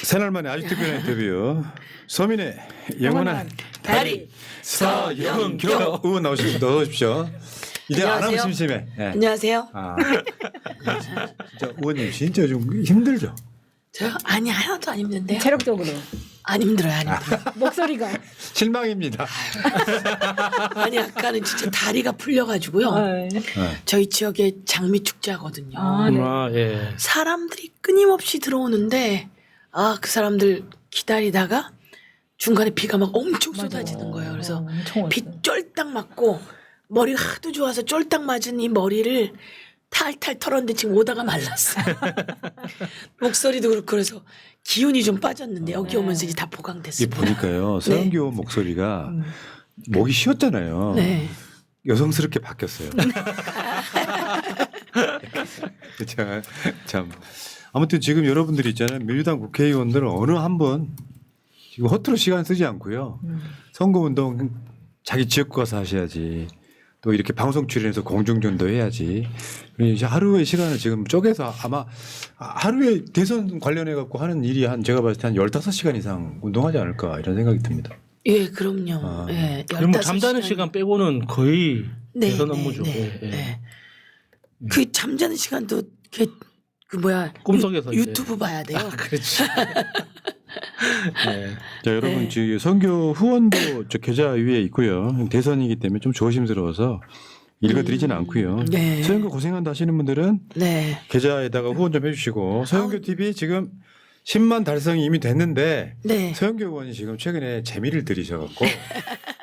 새날 만에 아주 특별한 인터뷰. 서민의 영원한 달인 서영교 의원 나오십시오. 이제 안 하면 심심해. 네. 안녕하세요. 아, 진짜 의원님 진짜 좀 힘들죠? 저요? 아니 하나도 안 힘든데요. 체력적으로 안 힘들어요. 안 힘들어요. 목소리가 실망입니다. 아니 아까는 진짜 다리가 풀려가지고요. 네. 저희 지역에 장미 축제하거든요. 아, 네. 아, 예. 사람들이 끊임없이 들어오는데 그 사람들 기다리다가 중간에 비가 막 엄청 쏟아지는 거예요. 그래서 엄청 비 어려워요. 쫄딱 맞고 머리가 하도 좋아서 쫄딱 맞은 이 머리를 탈탈 털었는데 지금 오다가 말랐어요. 목소리도 그렇고 그래서 기운이 좀 빠졌는데 여기 오면서 이제 다 이 보강됐습니다. 보니까요. 서영교 의원 목소리가 목이 쉬었잖아요. 네. 여성스럽게 바뀌었어요. 제가 참 아무튼 지금 여러분들이 있잖아요. 민주당 국회의원들은 어느 한 번 지금 허투루 시간 쓰지 않고요. 선거운동 자기 지역구 가서 하셔야지. 또 이렇게 방송 출연해서 공중전도 해야지. 이제 하루의 시간을 지금 쪼개서 아마 하루에 대선 관련해 갖고 하는 일이 한 제가 봤을 때 한 15시간 이상 운동하지 않을까 이런 생각이 듭니다. 예, 그럼요. 예, 그럼 뭐 15 잠자는 시간 빼고는 거의 네, 대선 네, 업무죠. 네, 예, 예. 네. 그 잠자는 시간도 그 뭐야 꿈속에서 이제. 유튜브 봐야 돼요. 그렇지. 예. 자, 여러분 네. 지금 선교 후원도 저 계좌 위에 있고요. 대선이기 때문에 좀 조심스러워서 읽어드리지는 않고요. 네. 서영교 고생한다 하시는 분들은 네. 계좌에다가 후원 좀 해주시고 서영교 TV 지금 10만 달성이 이미 됐는데 네. 서영교 의원이 지금 최근에 재미를 들이셔갖고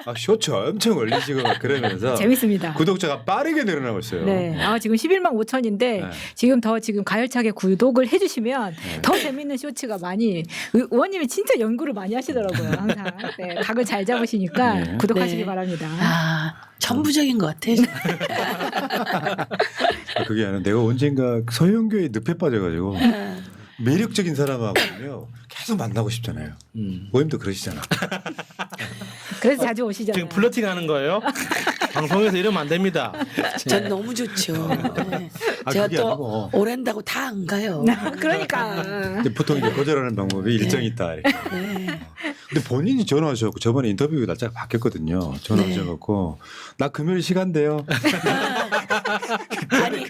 막 쇼츠 엄청 올리시고 막 그러면서 재밌습니다. 구독자가 빠르게 늘어나고 있어요. 네. 지금 11만 5천인데 네. 지금 가열차게 구독을 해주시면 네. 더 재밌는 쇼츠가 많이 의원님이 진짜 연구를 많이 하시더라고요. 항상 네, 각을 잘 잡으시니까 네. 구독하시기 네. 바랍니다. 천부적인 것 같아. 그게 아니라 내가 언젠가 서영교의 늪에 빠져가지고 매력적인 사람하고요 계속 만나고 싶잖아요. 모임도 그러시잖아. 그래서 자주 오시잖아요. 지금 플러팅 하는 거예요? 방송에서 이러면 안 됩니다. 전 너무 좋죠. 네. 아, 제가 그게 또 아니고. 오랜다고 다 안 가요. 그러니까 근데 보통 이제 거절하는 방법이 일정이 있다. 이렇게. 네. 근데 본인이 전화하셔갖고 저번에 인터뷰 날짜가 바뀌었거든요. 전화하셔갖고 나 금요일 시간 돼요. 아니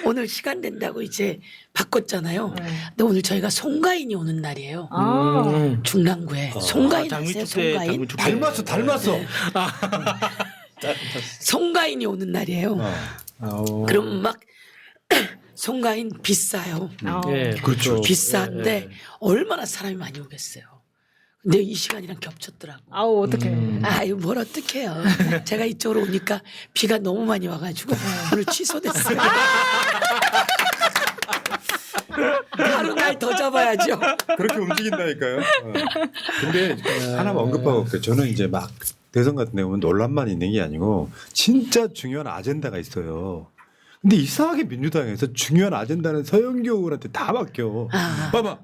오늘 시간 된다고 이제 바꿨잖아요. 근데 오늘 저희가 송가인이 오는 날이에요. 중랑구에 송가인 아세요? 송가인? 닮았어. 송가인이 오는 날이에요. 그럼 막 송가인 비싸요. 예, 그렇죠. 비싼데 예, 예. 얼마나 사람이 많이 오겠어요. 근데 이 시간이랑 겹쳤더라고. 아우 어떡해. 아유 뭘 어떡해요. 제가 이쪽으로 오니까 비가 너무 많이 와가지고 오늘 취소됐어요. 하루 날 더 잡아야죠. 그렇게 움직인다니까요. 근데 하나만 언급하고 올게요. 저는 이제 막 대선 같은 데 보면 논란만 있는 게 아니고 진짜 중요한 아젠다가 있어요. 근데 이상하게 민주당에서 중요한 아젠다는 서영교 의원한테 다 맡겨. 봐봐.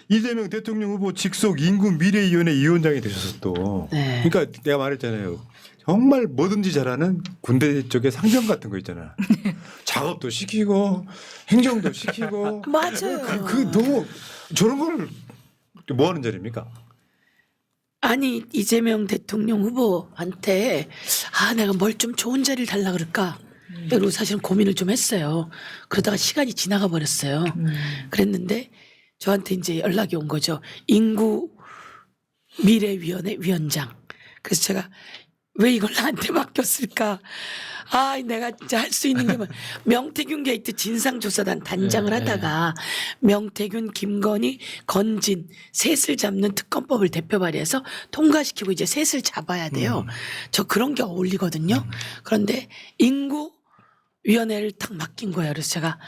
이재명 대통령 후보 직속 인구미래위원회 위원장이 되셔서 또. 네. 그러니까 내가 말했잖아요. 정말 뭐든지 잘하는 군대 쪽의 상병 같은 거 있잖아. 작업도 시키고 행정도 시키고. 맞아요. 그 너무 저런 걸 뭐 하는 자리입니까? 아니 이재명 대통령 후보한테 내가 뭘 좀 좋은 자리를 달라 그럴까. 그리고 사실은 고민을 좀 했어요. 그러다가 시간이 지나가 버렸어요. 그랬는데 저한테 이제 연락이 온 거죠. 인구 미래위원회 위원장. 그래서 제가 왜 이걸 나한테 맡겼을까? 내가 진짜 할 수 있는 게 뭐 명태균 게이트 진상조사단 단장을 하다가 명태균, 김건희, 건진 셋을 잡는 특검법을 대표 발의해서 통과시키고 이제 셋을 잡아야 돼요. 저 그런 게 어울리거든요. 그런데 인구위원회를 딱 맡긴 거예요. 그래서 제가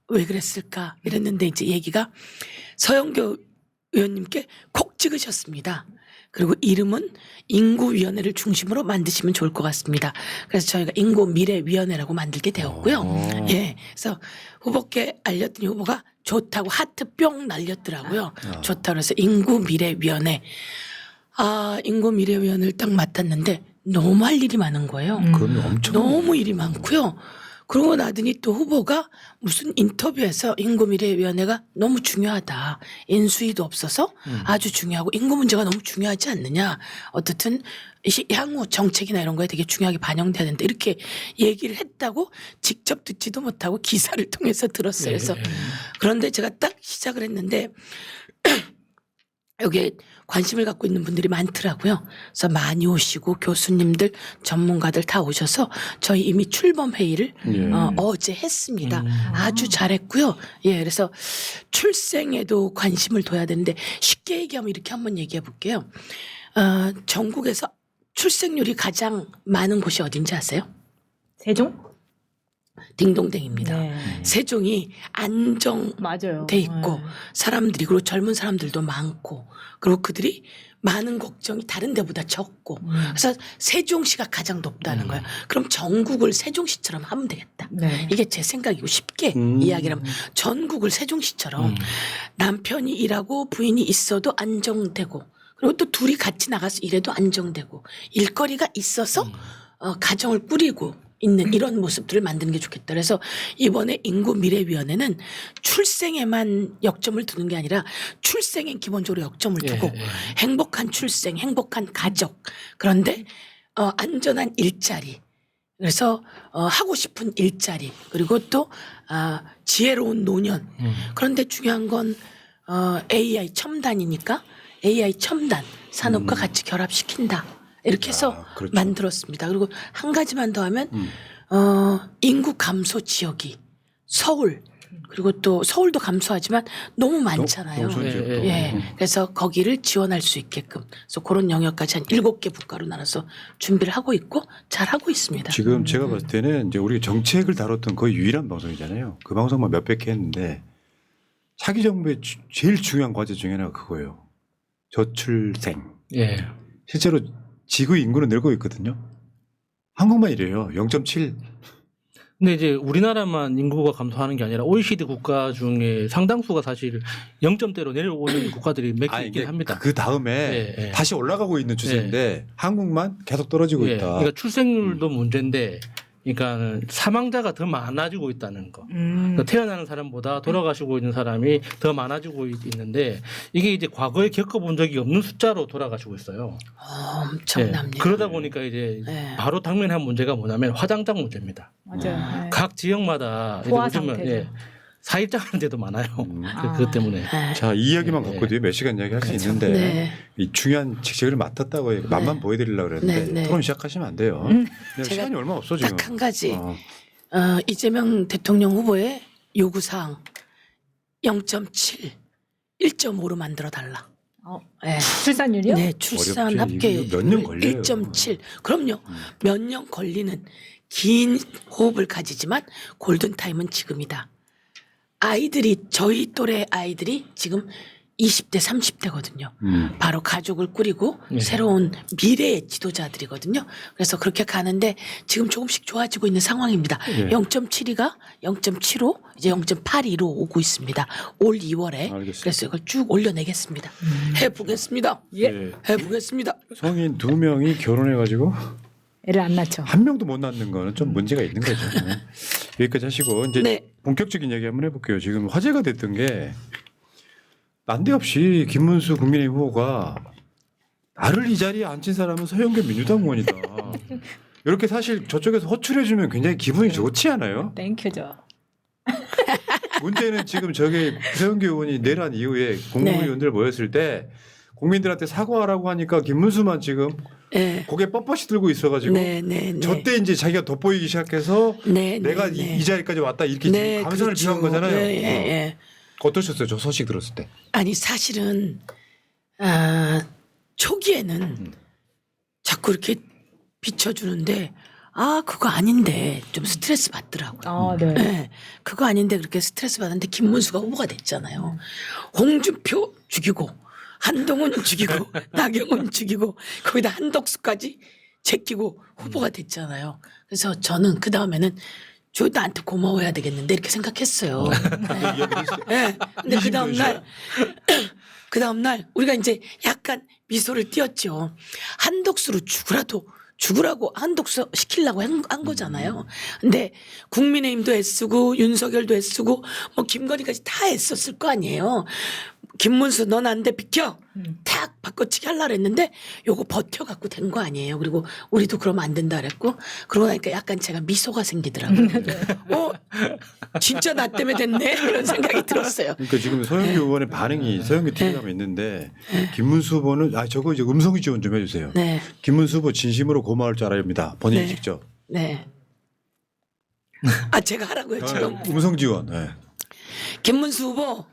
왜 그랬을까 이랬는데 이제 얘기가 서영교 의원님께 콕 찍으셨습니다. 그리고 이름은 인구위원회를 중심으로 만드시면 좋을 것 같습니다. 그래서 저희가 인구미래위원회라고 만들게 되었고요. 예, 그래서 후보께 알렸더니 후보가 좋다고 하트 뿅 날렸더라고요. 좋다 그래서 인구미래위원회. 인구미래위원회를 딱 맡았는데 너무 할 일이 많은 거예요. 그러면 엄청 너무 일이 많고요. 그러고 나더니 또 후보가 무슨 인터뷰에서 인구미래위원회가 너무 중요하다. 인수위도 없어서 아주 중요하고 인구 문제가 너무 중요하지 않느냐. 어떻든 향후 정책이나 이런 거에 되게 중요하게 반영돼야 된다. 이렇게 얘기를 했다고 직접 듣지도 못하고 기사를 통해서 들었어요. 그래서 그런데 제가 딱 시작을 했는데 여기에 관심을 갖고 있는 분들이 많더라고요. 그래서 많이 오시고 교수님들, 전문가들 다 오셔서 저희 이미 출범 회의를 어제 했습니다. 아주 잘했고요. 예, 그래서 출생에도 관심을 둬야 되는데 쉽게 얘기하면 이렇게 한번 얘기해 볼게요. 전국에서 출생률이 가장 많은 곳이 어딘지 아세요? 세종? 딩동댕입니다. 네. 세종이 안정돼 맞아요. 있고 사람들이 그리고 젊은 사람들도 많고 그리고 그들이 많은 걱정이 다른 데보다 적고 그래서 세종시가 가장 높다는 거예요. 그럼 전국을 세종시처럼 하면 되겠다. 네. 이게 제 생각이고 쉽게 이야기를 하면 전국을 세종시처럼 남편이 일하고 부인이 있어도 안정되고 그리고 또 둘이 같이 나가서 일해도 안정되고 일거리가 있어서 가정을 꾸리고 있는 이런 모습들을 만드는 게 좋겠다. 그래서 이번에 인구미래위원회는 출생에만 역점을 두는 게 아니라 출생에 기본적으로 역점을 두고 행복한 출생, 행복한 가족 그런데 안전한 일자리 그래서 하고 싶은 일자리 그리고 또 지혜로운 노년 그런데 중요한 건 AI 첨단이니까 AI 첨단 산업과 같이 결합시킨다. 이렇게 해서 그렇죠. 만들었습니다. 그리고 한 가지만 더 하면 인구 감소 지역이 서울 그리고 또 서울도 감소하지만 너무 많잖아요. 농촌 지역도. 예. 그래서 거기를 지원할 수 있게끔 그래서 그런 영역까지 한 7개 국가로 나눠서 준비를 하고 있고 잘 하고 있습니다. 지금 제가 봤을 때는 이제 우리 정책을 다뤘던 거의 유일한 방송이잖아요. 그 방송만 몇백 개 했는데 차기 정부의 제일 중요한 과제 중에 하나가 그거예요. 저출생. 예. 실제로 지구 인구는 늘고 있거든요. 한국만 이래요. 0.7. 근데 이제 우리나라만 인구가 감소하는 게 아니라 OECD 국가 중에 상당수가 사실 0점대로 내려오는 국가들이 몇 개 있긴 합니다. 그 다음에 다시 올라가고 있는 추세인데 한국만 계속 떨어지고 있다. 그러니까 출생률도 문제인데 그러니까 사망자가 더 많아지고 있다는 거. 그러니까 태어나는 사람보다 돌아가시고 있는 사람이 더 많아지고 있는데 이게 이제 과거에 겪어본 적이 없는 숫자로 돌아가시고 있어요. 엄청납니다. 그러다 보니까 이제 바로 당면한 문제가 뭐냐면 화장장 문제입니다. 맞아요. 네. 각 지역마다 포화 요즘은 상태죠. 사일장하는 데도 많아요. 그것 때문에. 자, 이 이야기만 갖고도 몇 시간 이야기 할 수 있는데 네. 이 중요한 직책을 맡았다고 맛만 보여드리려고 그랬는데 네. 토론 시작하시면 안 돼요. 제가 시간이 얼마 없어 지금. 딱 한 가지 이재명 대통령 후보의 요구사항 0.7 1.5로 만들어 달라. 네. 출산율이요? 네, 출산 어렵지. 합계율 이거 몇년 걸려요. 1.7. 그럼요. 몇 년 걸리는 긴 호흡을 가지지만 골든 타임은 지금이다. 아이들이 저희 또래 아이들이 지금 20대 30대거든요. 바로 가족을 꾸리고 새로운 미래의 지도자들이거든요. 그래서 그렇게 가는데 지금 조금씩 좋아지고 있는 상황입니다. 0.72가 0.75 이제 0.82로 오고 있습니다. 올 2월에. 알겠습니다. 그래서 이걸 쭉 올려내겠습니다. 해보겠습니다. 예. 해보겠습니다. 성인 2명이 결혼해가지고 애를 안 낳죠. 한 명도 못 낳는 거는 좀 문제가 있는 거죠. 여기까지 하시고 이제 네. 본격적인 이야기 한번 해볼게요. 지금 화제가 됐던 게 난데없이 김문수 국민의힘 후보가 나를 이 자리에 앉힌 사람은 서영교 민주당 의원이다. 이렇게 사실 저쪽에서 호출해주면 굉장히 기분이 좋지 않아요? 땡큐죠. 문제는 지금 저게 서영교 의원이 내란 이후에 공무원의원들 모였을 때 국민들한테 사과하라고 하니까 김문수만 지금 네. 고개 뻣뻣이 들고 있어가지고 네. 저때 이제 자기가 돋보이기 시작해서 내가 이 자리까지 왔다 이렇게 지금 감사를 표한 거잖아요. 네. 어떠셨어요? 저 소식 들었을 때. 아니 사실은 초기에는 자꾸 이렇게 비춰주는데 그거 아닌데 좀 스트레스 받더라고요. 네. 네, 그거 아닌데 그렇게 스트레스 받았는데 김문수가 후보가 됐잖아요. 홍준표 죽이고 한동훈 죽이고 나경원 죽이고 거기다 한덕수까지 제끼고 후보가 됐잖아요. 그래서 저는 그 다음에는 저 나한테 고마워해야 되겠는데 이렇게 생각했어요. 네. 근데 그 다음날 우리가 이제 약간 미소를 띄었죠. 한덕수로 죽으라도 죽으라고 한독수 시키려고 한 거잖아요. 근데 국민의힘도 애쓰고 윤석열도 애쓰고 뭐 김건희까지 다 애썼을 거 아니에요. 김문수 넌 안 돼 비켜 탁 바꿔치기 하려고 했는데 요거 버텨갖고 된 거 아니에요. 그리고 우리도 그러면 안 된다 그랬고 그러고 나니까 약간 제가 미소가 생기더라고요. 진짜 나 때문에 됐네 이런 생각이 들었어요. 그러니까 지금 서영교 의원의 반응이 서영교 TV가 있는데 김문수 후보는 저거 이제 음성 지원 좀 해주세요. 네. 김문수 후보 진심으로 고마울 줄 알아야합니다. 본인이 네. 직접. 네. 제가 하라고요 지금. 음성 지원. 네. 김문수 후보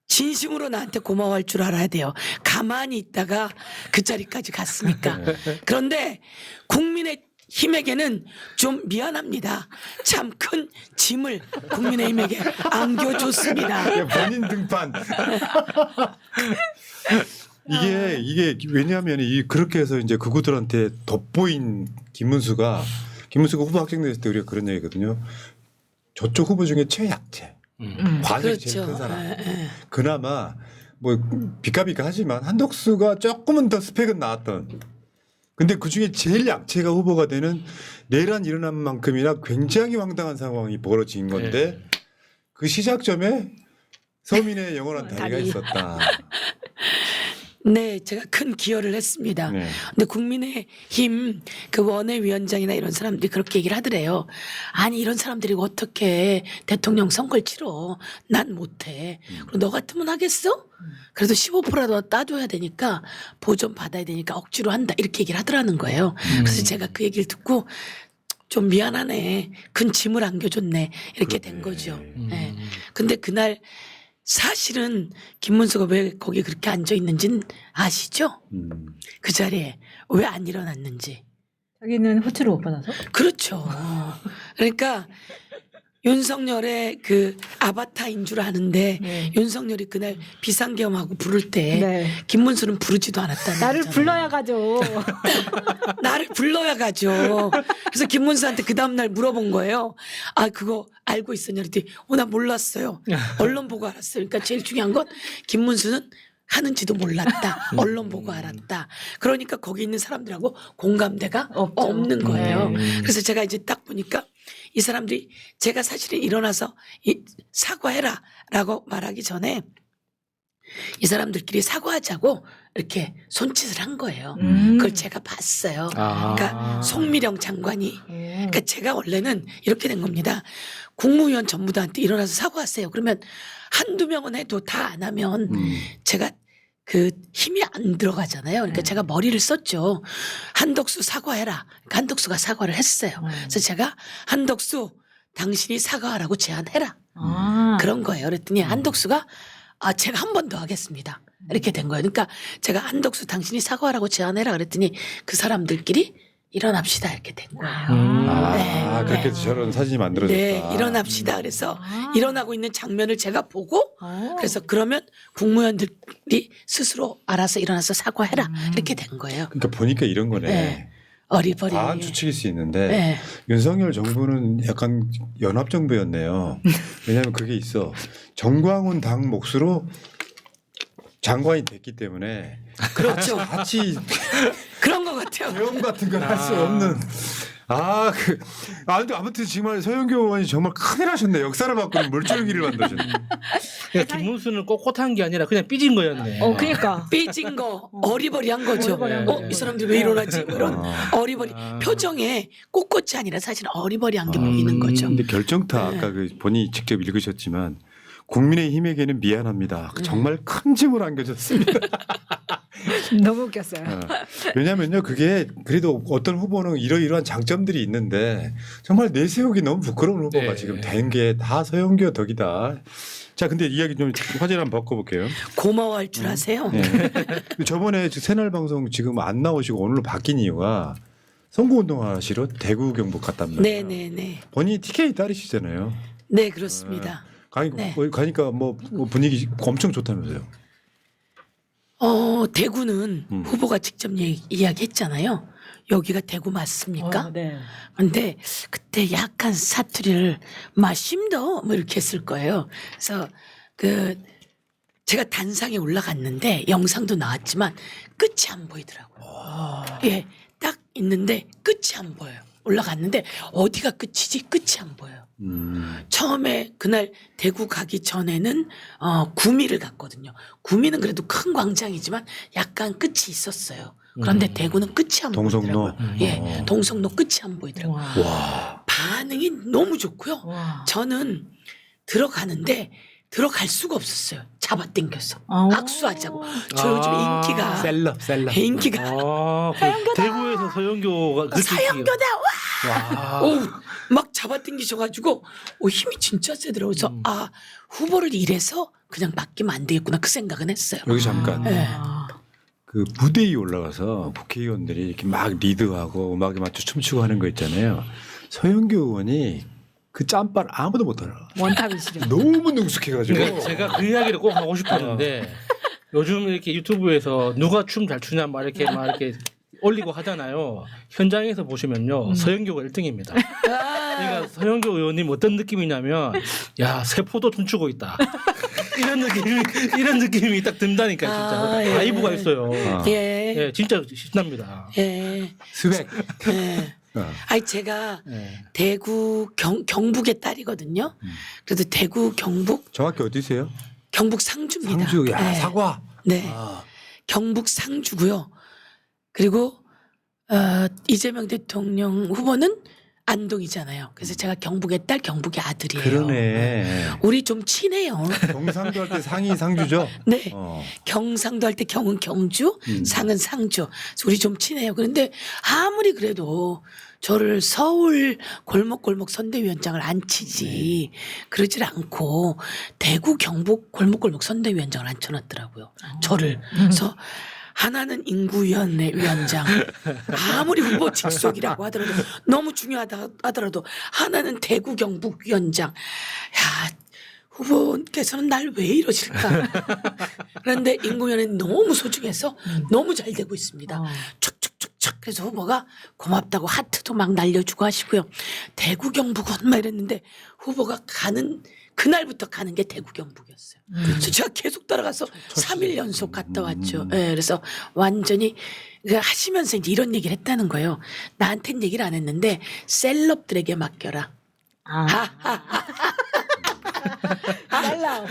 진심으로 나한테 고마워할 줄 알아야 돼요. 가만히 있다가 그 자리까지 갔으니까. 그런데 국민의힘에게는 좀 미안합니다. 참 큰 짐을 국민의힘에게 안겨줬습니다. 본인 등판. 이게 왜냐하면 그렇게 해서 이제 그구들한테 돋보인 김문수가 후보 확정됐을 때 우리가 그런 얘기거든요. 저쪽 후보 중에 최약체. 과정이 제일 큰 사람. 그나마 뭐 비까비까 하지만 한덕수가 조금은 더 스펙은 나왔던. 근데 그중에 제일 약체가 후보가 되는 내란 일어난 만큼이나 굉장히 황당한 상황이 벌어진 건데 그 시작점에 서민의 영원한 다리가 있었다. 네, 제가 큰 기여를 했습니다. 네. 근데 국민의힘 그 원외위원장이나 이런 사람들이 그렇게 얘기를 하더래요. 아니 이런 사람들이 어떻게 대통령 선거를 치러? 난 못해. 그럼 너 같으면 하겠어? 그래도 15%라도 따줘야 되니까 보전 받아야 되니까 억지로 한다 이렇게 얘기를 하더라는 거예요. 그래서 제가 그 얘기를 듣고 좀 미안하네. 큰 짐을 안겨줬네. 이렇게 된 거죠. 네. 근데 그날 사실은 김문수가 왜 거기 그렇게 앉아 있는지는 아시죠? 그 자리에 왜 안 일어났는지. 자기는 호출을 못 받아서? 그렇죠. 그러니까 윤석열의 그 아바타인 줄 아는데 윤석열이 그날 비상계엄하고 부를 때 김문수는 부르지도 않았다는 나를 거잖아요. 불러야 가죠. 나를 불러야 가죠. 그래서 김문수한테 그 다음날 물어본 거예요. 아 그거 알고 있었냐 그랬더니 나 몰랐어요. 언론 보고 알았어요. 그러니까 제일 중요한 건 김문수는 하는지도 몰랐다. 언론 보고 알았다. 그러니까 거기 있는 사람들하고 공감대가 없는 거예요. 그래서 제가 이제 딱 보니까 이 사람들이 제가 사실은 일어나서 사과해라 라고 말하기 전에 이 사람들끼리 사과하자고 이렇게 손짓을 한 거예요. 그걸 제가 봤어요. 그러니까 송미령 장관이. 그러니까 제가 원래는 이렇게 된 겁니다. 국무위원 전부들한테 일어나서 사과하세요. 그러면 한두 명은 해도 다 안 하면 제가 그 힘이 안 들어가잖아요. 그러니까 제가 머리를 썼죠. 한덕수 사과해라. 그러니까 한덕수가 사과를 했어요. 그래서 제가 한덕수 당신이 사과하라고 제안해라. 그런 거예요. 그랬더니 한덕수가 제가 한 번 더 하겠습니다. 이렇게 된 거예요. 그러니까 제가 한덕수 당신이 사과하라고 제안해라 그랬더니 그 사람들끼리 일어납시다 이렇게 된 거예요. 그렇게 해서 저런 사진이 만들어졌다. 네, 일어납시다. 그래서 일어나고 있는 장면을 제가 보고 그래서 그러면 국무위원들이 스스로 알아서 일어나서 사과해라 이렇게 된 거예요. 그러니까 보니까 이런 거네. 네. 어리버리. 과한 추측일 수 있는데 네. 윤석열 정부는 약간 연합 정부였네요. 왜냐하면 그게 있어. 정광훈 당 몫으로 장관이 됐기 때문에 그렇죠. 같이 그런 것 같아요. 대응 같은 걸 할 수 없는. 근데 아무튼 정말 서영교 의원이 정말 큰일 하셨네. 역사를 바꾸는 물줄기를 만드셨네. 그러니까 김문수는 꼿꼿한 게 아니라 그냥 삐진 거였네. 그러니까. 삐진 거 어리버리한 거죠. 어리버리한 거죠. 이 사람들이 왜 이러나지? 이런 어리버리. 표정에 꼿꼿이 아니라 사실 어리버리한 게 보이는 거죠. 근데 결정타 아까 그 본인이 직접 읽으셨지만 국민의힘에게는 미안합니다. 정말 큰 짐을 안겨줬습니다. 너무 웃겼어요. 왜냐면요, 그게 그래도 어떤 후보는 이러이러한 장점들이 있는데 정말 내세우기 너무 부끄러운 후보가 지금 된 게 다 서영교 덕이다. 자, 근데 이야기 좀 화제를 한번 바꿔볼게요. 고마워할 줄 아세요? 네. 저번에 새날 방송 지금 안 나오시고 오늘로 바뀐 이유가 선거운동 하시러 대구 경북 갔단 말이에요. 네네네. 본인이 TK 딸이시잖아요. 네 그렇습니다. 가니까 뭐 분위기 엄청 좋다면서요. 대구는 후보가 직접 이야기했잖아요. 여기가 대구 맞습니까? 네. 근데 그때 약간 사투리를 마심도 뭐 이렇게 했을 거예요. 그래서 제가 단상에 올라갔는데 영상도 나왔지만 끝이 안 보이더라고요. 예, 딱 있는데 끝이 안 보여요. 올라갔는데 어디가 끝이지? 끝이 안 보여요. 처음에 그날 대구 가기 전에는 구미를 갔거든요. 구미는 그래도 큰 광장이지만 약간 끝이 있었어요. 그런데 대구는 끝이 안 동성로? 보이더라고요. 예, 동성로 끝이 안 보이더라고요. 와. 와. 반응이 너무 좋고요. 와. 저는 들어가는데 들어갈 수가 없었어요. 잡아당겨서 악수하자고. 저 요즘 인기가 셀럽. 인기가 대구에서 서영교가 그렇게 사형교다 와. 오, 막 잡아당기셔가지고 힘이 진짜 세더라고요. 그래서 후보를 이래서 그냥 맡기면 안 되겠구나 그 생각은 했어요. 여기 잠깐. 네. 그 무대 위에 올라가서 국회의원들이 이렇게 막 리드하고 음악에 맞춰 춤추고 하는 거 있잖아요. 서영교 의원이 그 짬바를 아무도 못 알아. 원탑이시죠. 너무 능숙해가지고. 그러니까 제가 그 이야기를 꼭 하고 싶었는데 요즘 이렇게 유튜브에서 누가 춤 잘 추냐 막 이렇게 올리고 하잖아요. 현장에서 보시면요 서영교가 1등입니다. 그러니까 서영교 의원님 어떤 느낌이냐면 야 세포도 춤추고 있다. 이런 느낌이 딱 든다니까 진짜 예. 바이브가 있어요. 예. 예, 진짜 신납니다. 예. 스웩. 예. 아니 제가 예. 대구 경북의 딸이거든요. 그래도 대구 경북 정확히 어디세요? 경북 상주입니다. 상주. 야, 네. 사과. 네. 아. 경북 상주고요. 그리고 이재명 대통령 후보는 안동이잖아요. 그래서 제가 경북의 딸, 경북의 아들이에요. 그러네. 우리 좀 친해요. 경상도 할 때 상이 상주죠? 네. 어. 경상도 할 때 경은 경주, 상은 상주. 그래서 우리 좀 친해요. 그런데 아무리 그래도 저를 서울 골목골목 선대위원장을 안 치지 그러질 않고 대구 경북 골목골목 선대위원장을 앉혀놨더라고요. 저를. 그래서 하나는 인구위원회 위원장 아무리 후보 직속이라고 하더라도 너무 중요하다 하더라도 하나는 대구 경북 위원장. 야 후보께서는 날 왜 이러실까. 그런데 인구위원회는 너무 소중해서 너무 잘 되고 있습니다. 촉촉촉촉 그래서 후보가 고맙다고 하트도 막 날려주고 하시고요. 대구 경북은 막 이랬는데 후보가 가는 그날부터 가는 게 대구 경북이었어요. 그래서 제가 계속 따라가서 3일 연속 갔다 왔죠. 네, 그래서 완전히 하시면서 이제 이런 얘기를 했다는 거예요. 나한테는 얘기를 안 했는데 셀럽들에게 맡겨라. 달라.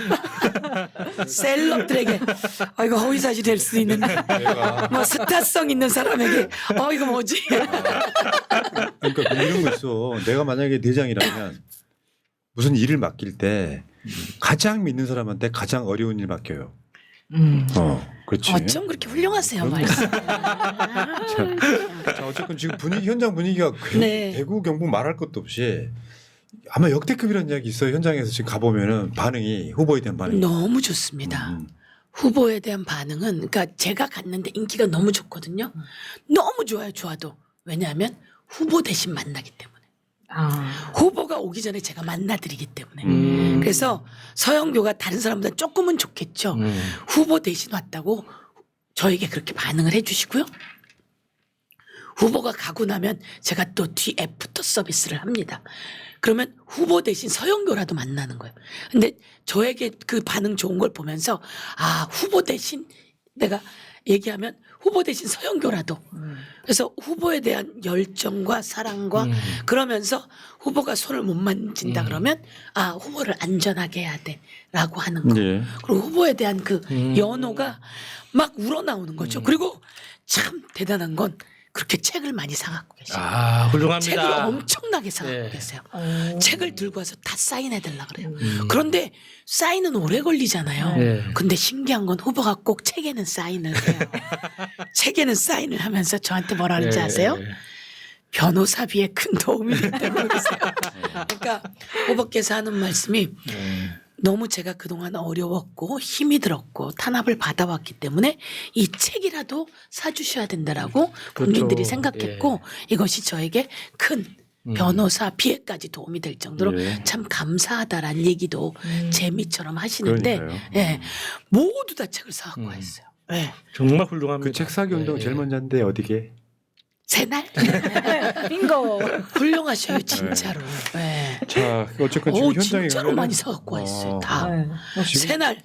셀럽들에게 이거 허위사실 될 수 있는데 뭐 스타성 있는 사람에게 이거 뭐지? 그러니까 이런 거 있어. 내가 만약에 대장이라면 무슨 일을 맡길 때 가장 믿는 사람한테 가장 어려운 일 맡겨요. 그렇지. 어쩜 그렇게 훌륭하세요, 말씀. 자, 어쨌든 지금 현장 분위기가 네. 대구 경북 말할 것도 없이 아마 역대급이라는 이야기 있어요. 현장에서 지금 가보면은 반응이 후보에 대한 반응이. 너무 좋습니다. 후보에 대한 반응은 그러니까 제가 갔는데 인기가 너무 좋거든요. 너무 좋아요, 좋아도. 왜냐하면 후보 대신 만나기 때문에. 후보가 오기 전에 제가 만나드리기 때문에. 그래서 서영교가 다른 사람보다 조금은 좋겠죠. 후보 대신 왔다고 저에게 그렇게 반응을 해주시고요. 후보가 가고 나면 제가 또 뒤 애프터 서비스를 합니다. 그러면 후보 대신 서영교라도 만나는 거예요. 근데 저에게 그 반응 좋은 걸 보면서 후보 대신 내가 얘기하면 후보 대신 서영교라도. 그래서 후보에 대한 열정과 사랑과 그러면서 후보가 손을 못 만진다 그러면 후보를 안전하게 해야 돼라고 하는 거. 네. 그리고 후보에 대한 그 연호가 막 우러나오는 거죠. 그리고 참 대단한 건 그렇게 책을 많이 사갖고 계세요. 훌륭합니다. 책을 엄청나게 사갖고 네. 계세요. 책을 들고 와서 다 사인해달라 그래요. 그런데 사인은 오래 걸리잖아요. 네. 근데 신기한 건 후보가 꼭 책에는 사인을 해요. 책에는 사인을 하면서 저한테 뭐라 그러는지 아세요? 변호사비에 큰 도움이 됐다고 그러세요. 그러니까 후보께서 하는 말씀이 너무 제가 그동안 어려웠고 힘이 들었고 탄압을 받아왔기 때문에 이 책이라도 사주셔야 된다라고 국민들이 그렇죠. 생각했고 이것이 저에게 큰 변호사 비에까지 도움이 될 정도로 예. 참 감사하다라는 얘기도 재미처럼 하시는데 그러니까요. 예, 모두 다 책을 사갖고 왔어요. 예. 정말 훌륭합니다. 그 책 사기 운동 제일 먼저 한데 어디게? 새날 빙고. 훌륭하셔요 진짜로. 예. 자, 어쨌건 지금 현장에 진짜로 가면은 많이 사갖고 왔어요. 다. 네. 지금 새날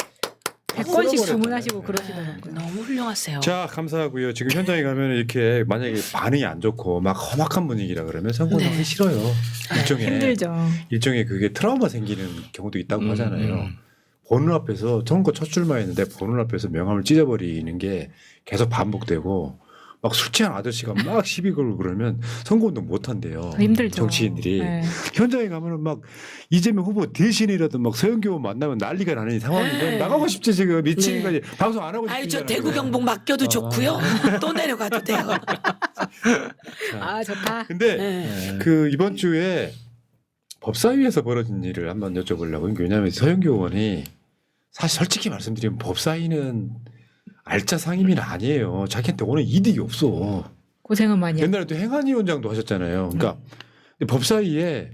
100권씩 주문하시고 그러시더라고요. 너무 훌륭하세요. 자, 감사하고요. 지금 현장에 가면 이렇게 만약에 반응이 안 좋고 막 험악한 분위기라 그러면 선거는 하기 싫어요. 일종의 그게 트라우마 생기는 경우도 있다고 하잖아요. 보는 앞에서 선거 첫 출마했는데 보는 앞에서 명함을 찢어버리는 게 계속 반복되고 막 술 취한 아저씨가 막 시비 걸고 그러면 선거운동 못 한대요. 힘들죠. 정치인들이. 네. 현장에 가면은 막 이재명 후보 대신이라도 막 서영교 의원 만나면 난리가 나는 상황인데 네. 나가고 싶지 지금 미치는 거지. 방송 안 하고 아유 저 싶은 대구 경북 맡겨도 좋고요. 또 내려가도 돼요. 아 좋다. 근데 네. 그 이번 주에 법사위에서 벌어진 일을 한번 여쭤보려고. 왜냐하면 서영교 의원이 사실 솔직히 말씀드리면 법사위는 알짜 상임위는 아니에요. 자기한테 오는 이득이 없어. 고생은 많이 하고. 옛날에도 행안위원장도 하셨잖아요. 그러니까 법사위에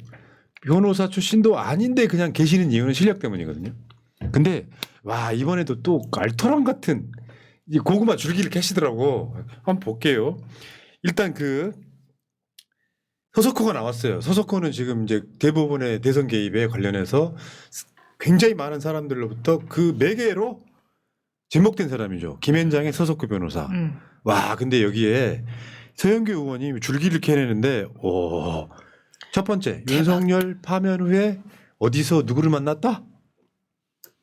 변호사 출신도 아닌데 그냥 계시는 이유는 실력 때문이거든요. 근데 와 이번에도 또 알토란 같은 이 고구마 줄기를 캐시더라고. 한번 볼게요. 일단 그 서석호가 나왔어요. 서석호는 지금 이제 대부분의 대선 개입에 관련해서 굉장히 많은 사람들로부터 그 매개로 지목된 사람이죠. 김현장의 서석호 변호사. 와 근데 여기에 서영교 의원이 줄기를 캐내는데 첫 번째 대박. 윤석열 파면 후에 어디서 누구를 만났다?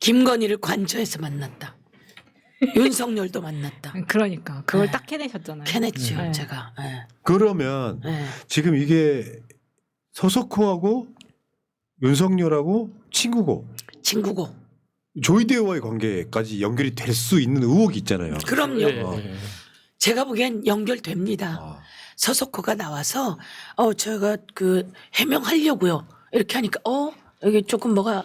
김건희를 관저에서 만났다. 윤석열도 만났다. 그러니까 그걸 네. 딱 캐내셨잖아요. 캐냈죠 네. 제가. 네. 그러면 네. 지금 이게 서석호하고 윤석열하고 친구고 친구고. 조이대와의 관계까지 연결이 될 수 있는 의혹이 있잖아요. 그럼요. 예. 제가 보기엔 연결됩니다. 아, 서석호가 나와서 제가 그 해명하려고요. 이렇게 하니까 여기 조금 뭐가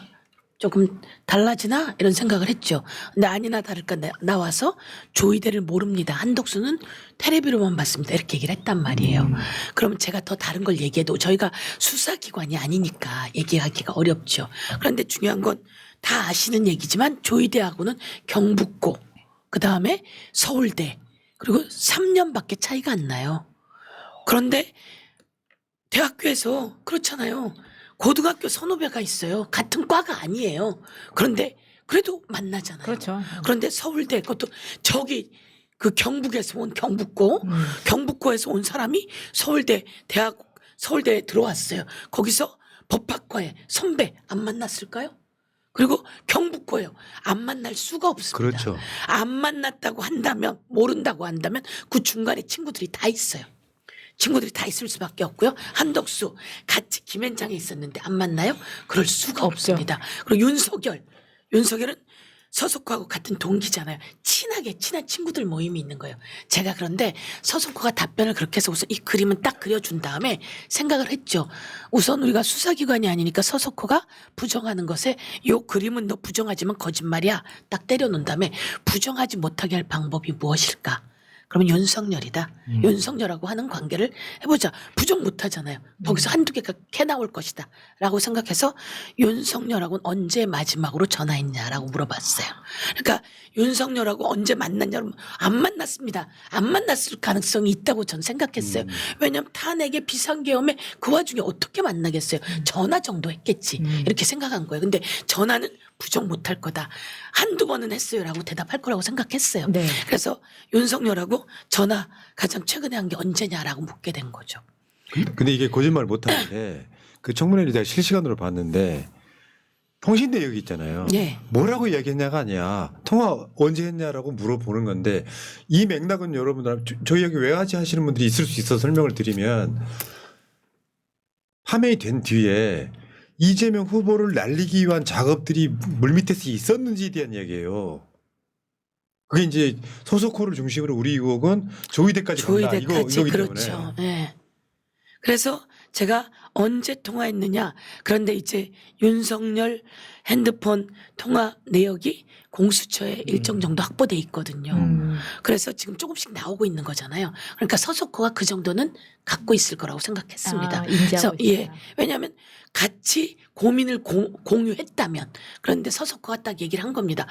조금 달라지나 이런 생각을 했죠. 근데 아니나 다를까 나와서 조이대를 모릅니다. 한덕수는 텔레비로만 봤습니다. 이렇게 얘기를 했단 말이에요. 그러면 제가 더 다른 걸 얘기해도 저희가 수사기관이 아니니까 얘기하기가 어렵죠. 그런데 중요한 건 다 아시는 얘기지만 조이대하고는 경북고 그다음에 서울대 그리고 3년밖에 차이가 안 나요. 그런데 대학교에서 그렇잖아요. 고등학교 선후배가 있어요. 같은 과가 아니에요. 그런데 그래도 만나잖아요. 그렇죠. 그런데 서울대 그것도 저기 그 경북에서 온 경북고 경북고에서 온 사람이 서울대에 들어왔어요. 거기서 법학과에 선배 안 만났을까요? 그리고 경북고예요. 안 만날 수가 없습니다. 그렇죠. 안 만났다고 한다면 모른다고 한다면 그 중간에 친구들이 다 있어요. 친구들이 다 있을 수밖에 없고요. 한덕수 같이 김현장에 있었는데 안 만나요? 그럴 수가 없죠. 없습니다. 그리고 윤석열은 서석호하고 같은 동기잖아요. 친한 친구들 모임이 있는 거예요. 제가 그런데 서석호가 답변을 그렇게 해서 우선 이 그림은 딱 그려준 다음에 생각을 했죠. 우선 우리가 수사기관이 아니니까 서석호가 부정하는 것에 이 그림은 너 부정하지만 거짓말이야. 딱 때려놓은 다음에 부정하지 못하게 할 방법이 무엇일까? 그러면 윤석열이다. 윤석열하고 하는 관계를 해보자. 부정 못하잖아요. 거기서 한두 개가 캐 나올 것이다. 라고 생각해서 윤석열하고는 언제 마지막으로 전화했냐라고 물어봤어요. 그러니까 윤석열하고 언제 만났냐면 안 만났습니다. 안 만났을 가능성이 있다고 전 생각했어요. 왜냐하면 탄핵의 비상계엄에 그 와중에 어떻게 만나겠어요. 전화 정도 했겠지. 이렇게 생각한 거예요. 근데 전화는 부정 못할 거다. 한두 번은 했어요라고 대답할 거라고 생각했어요. 네. 그래서 윤석열하고 전화 가장 최근에 한 게 언제냐라고 묻게 된 거죠. 근데 이게 거짓말 못 하는데 그 청문회를 제가 실시간으로 봤는데 통신대 여기 있잖아요. 예. 뭐라고 이야기했냐가 아니야. 통화 언제 했냐라고 물어보는 건데 이 맥락은 여러분들 저희 여기 외화지 하시는 분들이 있을 수 있어서 설명을 드리면 파면이 된 뒤에 이재명 후보를 날리기 위한 작업들이 물밑에서 있었는지에 대한 이야기예요. 그게 이제 서석호를 중심으로 우리 의혹은 조이대까지 간다. 조이대까지 이거기 그렇죠. 때문에. 예. 그래서 제가 언제 통화했느냐. 그런데 이제 윤석열 핸드폰 통화 내역이 공수처에 일정 정도 확보돼 있거든요. 그래서 지금 조금씩 나오고 있는 거잖아요. 그러니까 서석호가 그 정도는 갖고 있을 거라고 생각했습니다. 그래서 왜냐하면 같이 고민을 공유했다면 그런데 서석호가 딱 얘기를 한 겁니다.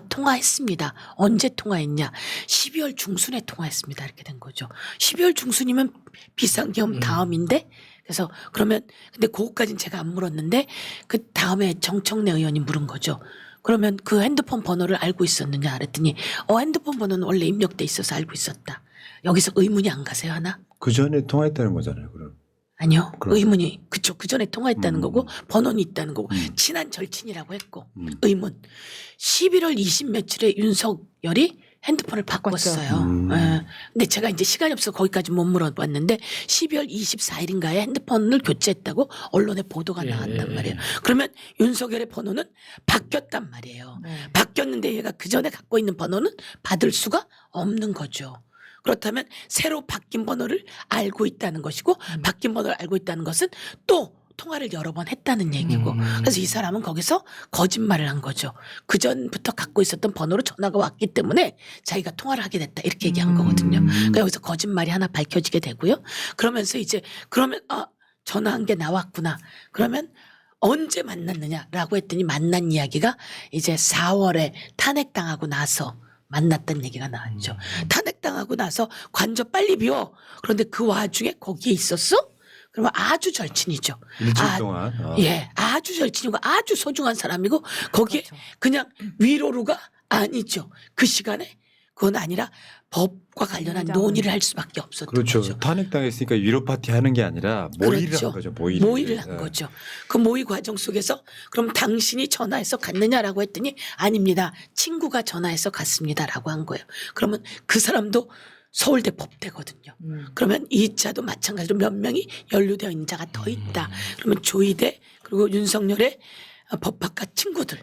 통화했습니다. 언제 통화했냐? 12월 중순에 통화했습니다. 이렇게 된 거죠. 12월 중순이면 비상계엄 다음인데 그래서 그러면 근데 그것까지는 제가 안 물었는데 그 다음에 정청래 의원이 물은 거죠. 그러면 그 핸드폰 번호를 알고 있었느냐 그랬더니 핸드폰 번호는 원래 입력돼 있어서 알고 있었다. 여기서 의문이 안 가세요 하나? 그 전에 통화했다는 거잖아요. 그럼. 아니요. 그럼. 의문이 그쵸. 그 전에 통화했다는 거고 번호는 있다는 거고 음. 친한 절친이라고 했고 음. 의문. 11월 20 며칠에 윤석열이 핸드폰을 바꿨어요. 예. 근데 제가 이제 시간이 없어서 거기까지 못 물어봤는데 12월 24일인가에 핸드폰을 교체했다고 언론에 보도가 예, 나왔단 예, 말이에요. 예. 그러면 윤석열의 번호는 바뀌었단 말이에요. 네. 바뀌었는데 얘가 그 전에 갖고 있는 번호는 받을 수가 없는 거죠. 그렇다면 새로 바뀐 번호를 알고 있다는 것이고 바뀐 번호를 알고 있다는 것은 또 통화를 여러 번 했다는 얘기고 그래서 이 사람은 거기서 거짓말을 한 거죠. 그 전부터 갖고 있었던 번호로 전화가 왔기 때문에 자기가 통화를 하게 됐다 이렇게 얘기한 거거든요. 그러니까 여기서 거짓말이 하나 밝혀지게 되고요. 그러면서 이제 그러면 전화한 게 나왔구나. 그러면 언제 만났느냐라고 했더니 만난 이야기가 이제 4월에 탄핵당하고 나서 만났던 얘기가 나왔죠. 탄핵당하고 나서 관저 빨리 비워. 그런데 그 와중에 거기에 있었어? 그러면 아주 절친이죠. 일주일 동안. 예, 아주 절친이고 아주 소중한 사람이고 거기에 그렇죠. 그냥 위로루가 아니죠. 그 시간에 그건 아니라 법과 관련한 굉장히. 논의를 할 수밖에 없었던 그렇죠. 거죠. 탄핵당했으니까 위로 파티 하는 게 아니라 모의를 그렇죠. 한 거죠. 모의를. 모의를 한 예. 거죠. 그 모의 과정 속에서 그럼 당신이 전화해서 갔느냐라고 했더니 아닙니다. 친구가 전화해서 갔습니다라고 한 거예요. 그러면 그 사람도 서울대 법대거든요. 그러면 이 자도 마찬가지로 몇 명이 연루되어 있는 자가 더 있다. 그러면 조이대 그리고 윤석열의 법학과 친구들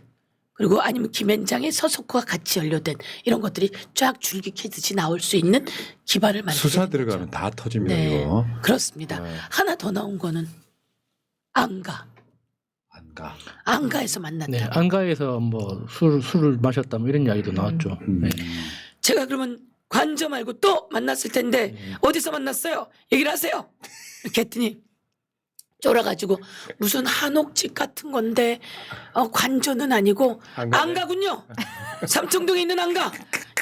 그리고 아니면 김앤장의 서석호가 같이 연루된 이런 것들이 쫙 줄기캐듯이 나올 수 있는 기반을 만들는 수사 거죠. 들어가면 다 터집니다. 네, 이거. 그렇습니다. 네. 하나 더 나온 거는 안가. 안 가. 안가에서 만났다. 네, 안가에서 뭐 술을 마셨다 뭐 이런 이야기도 나왔죠. 네. 제가 그러면 관저 말고 또 만났을 텐데 어디서 만났어요? 얘기를 하세요. 이렇게 했더니 쫄아가지고 무슨 한옥집 같은 건데 관저는 아니고 안가군요. 삼청동에 있는 안가.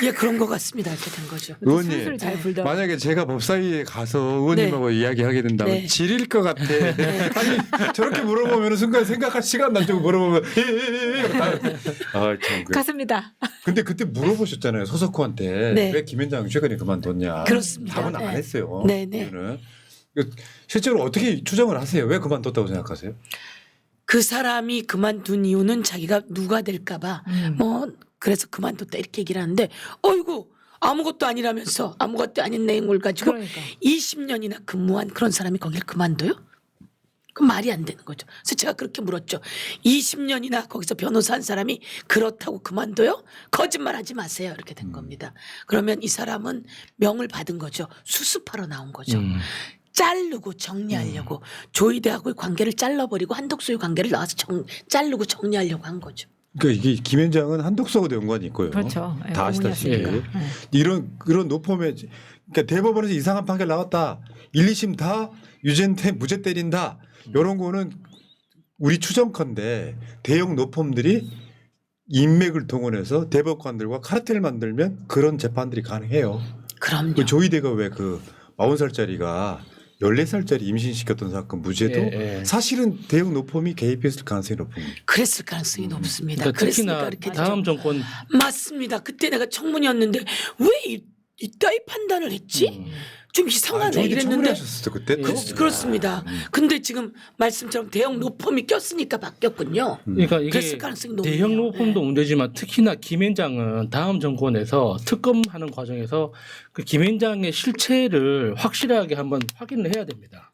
예, 그런 것 같습니다. 이렇게 된 거죠. 의원님, 술을 잘 불다. 만약에 제가 법사위에 가서 의원님하고 이야기하게 된다면 네. 지릴 것 같아. 아니 저렇게 물어보면 순간 생각할 시간 나좀 물어보면 참. 갔습니다. 근데 그때 물어보셨잖아요. 서석호한테 네. 왜 김현장 최근에 그만뒀냐. 그렇습니다. 답은 안 네. 했어요. 네, 네. 이거는. 실제로 어떻게 추정을 하세요? 왜 그만뒀다고 생각하세요? 그 사람이 그만둔 이유는 자기가 누가 될까봐 뭐 그래서 그만뒀다 이렇게 얘기를 하는데 어이구 아무것도 아니라면서 아무것도 아닌 내용을 가지고 그러니까. 20년이나 근무한 그런 사람이 거기를 그만둬요? 그건 말이 안 되는 거죠. 그래서 제가 그렇게 물었죠. 20년이나 거기서 변호사 한 사람이 그렇다고 그만둬요? 거짓말하지 마세요. 이렇게 된 겁니다. 그러면 이 사람은 명을 받은 거죠. 수습하러 나온 거죠. 자르고 정리하려고 조이대하고의 관계를 잘라버리고 한독수의 관계를 나와서 자르고 정리하려고 한 거죠. 그러니까 이게 김현장은 한독서하고도 연관이 있고요. 그렇죠. 예, 다 아시다시피 어머니였으니까. 예. 그런 노폼에 그러니까 대법원에서 이상한 판결 나왔다. 1, 2심 다 유죄인데 무죄 때린다. 이런 거는 우리 추정컨대 대형 노폼들이 인맥을 동원해서 대법관들과 카르텔을 만들면 그런 재판들이 가능해요. 그럼요. 그 조이대가 왜 그 40살짜리가 14살짜리 임신시켰던 사건 무죄도 예, 예. 사실은 대형 노폼이 개입했을 가능성이 높습니다. 그랬을 가능성이 높습니다. 그러니까 그랬으니까 특히나 이렇게 다음 되죠. 정권 맞습니다. 그때 내가 청문이었는데 왜 이따위 판단을 했지? 좀 이상하네 조이대 이랬는데 청문하셨을 때 그때 그렇습니다. 근데 지금 말씀처럼 대형 노폼이 꼈으니까 바뀌었군요. 그러니까 이게 그랬을 가능성이 높네요. 대형 로펌도 네. 문제지만 특히나 김현장은 다음 정권에서 특검하는 과정에서 그 김현장의 실체를 확실하게 한번 확인을 해야 됩니다.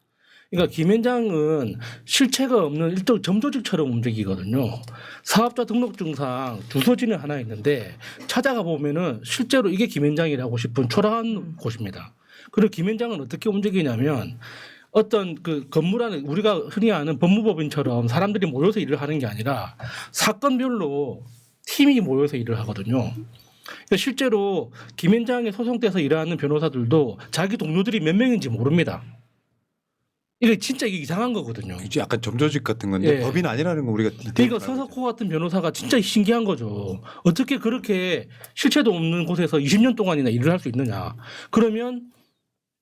그러니까 김현장은 실체가 없는 일종 점조직처럼 움직이거든요. 사업자 등록증상 주소지는 하나 있는데 찾아가 보면은 실제로 이게 김현장이라고 싶은 초라한 곳입니다. 그리고 김현장은 어떻게 움직이냐면 어떤 그 건물 안에 우리가 흔히 아는 법무법인처럼 사람들이 모여서 일을 하는 게 아니라 사건별로 팀이 모여서 일을 하거든요. 그러니까 실제로 김현장에 소송돼서 일하는 변호사들도 자기 동료들이 몇 명인지 모릅니다. 이게 진짜 이게 이상한 거거든요. 이제 약간 점조직 같은 건데 예. 법인 아니라는 거 우리가 그러니까 서석호 같은 변호사가 진짜 신기한 거죠. 어떻게 그렇게 실체도 없는 곳에서 20년 동안이나 일을 할 수 있느냐. 그러면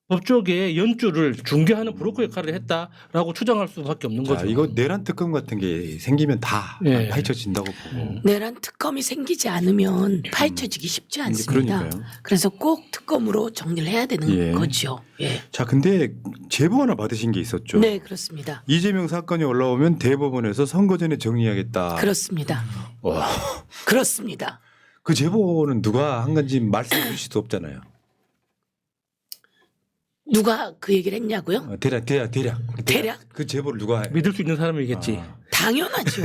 법조계의 연주를 중개하는 브로커 역할을 했다라고 추정할 수밖에 없는 자, 거죠. 이거 내란 특검 같은 게 생기면 다 예. 파헤쳐진다고 보고. 내란 특검이 생기지 않으면 파헤쳐지기 쉽지 않습니다. 그러니까요. 그래서 꼭 특검으로 정리를 해야 되는 예. 거죠. 예. 자, 근데 제보 하나 받으신 게 있었죠. 네, 그렇습니다. 이재명 사건이 올라오면 대법원에서 선거 전에 정리하겠다. 그렇습니다. 와, 그렇습니다. 그 제보는 누가 한 건지 말씀해 주실 수 없잖아요. 누가 그 얘기를 했냐고요? 대략. 대략? 그 제보를 누가 해? 믿을 수 있는 사람이겠지. 아, 당연하죠.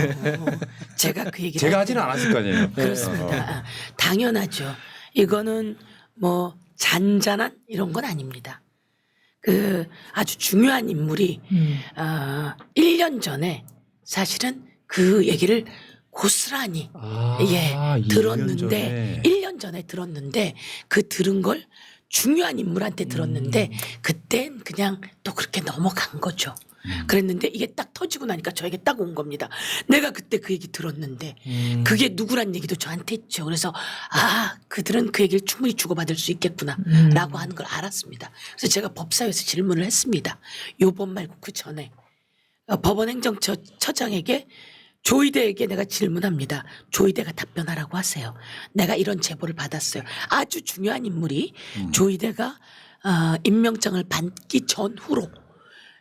제가 그 얘기를 제가 하지는 않았을 거 아니에요. 그렇습니다. 당연하죠. 이거는 뭐 잔잔한 이런 건 아닙니다. 그 아주 중요한 인물이 1년 전에 사실은 그 얘기를 고스란히 예, 2년 들었는데 전에. 1년 전에 들었는데 그 들은 걸 중요한 인물한테 들었는데 그땐 그냥 또 그렇게 넘어간 거죠. 그랬는데 이게 딱 터지고 나니까 저에게 딱 온 겁니다. 내가 그때 그 얘기 들었는데 그게 누구란 얘기도 저한테 했죠. 그래서 아 그들은 그 얘기를 충분히 주고받을 수 있겠구나 라고 하는 걸 알았습니다. 그래서 제가 법사위에서 질문을 했습니다. 요번 말고 그 전에 법원행정처장에게 조이대에게 내가 질문합니다. 조이대가 답변하라고 하세요. 내가 이런 제보를 받았어요. 아주 중요한 인물이 조이대가 임명장을 받기 전후로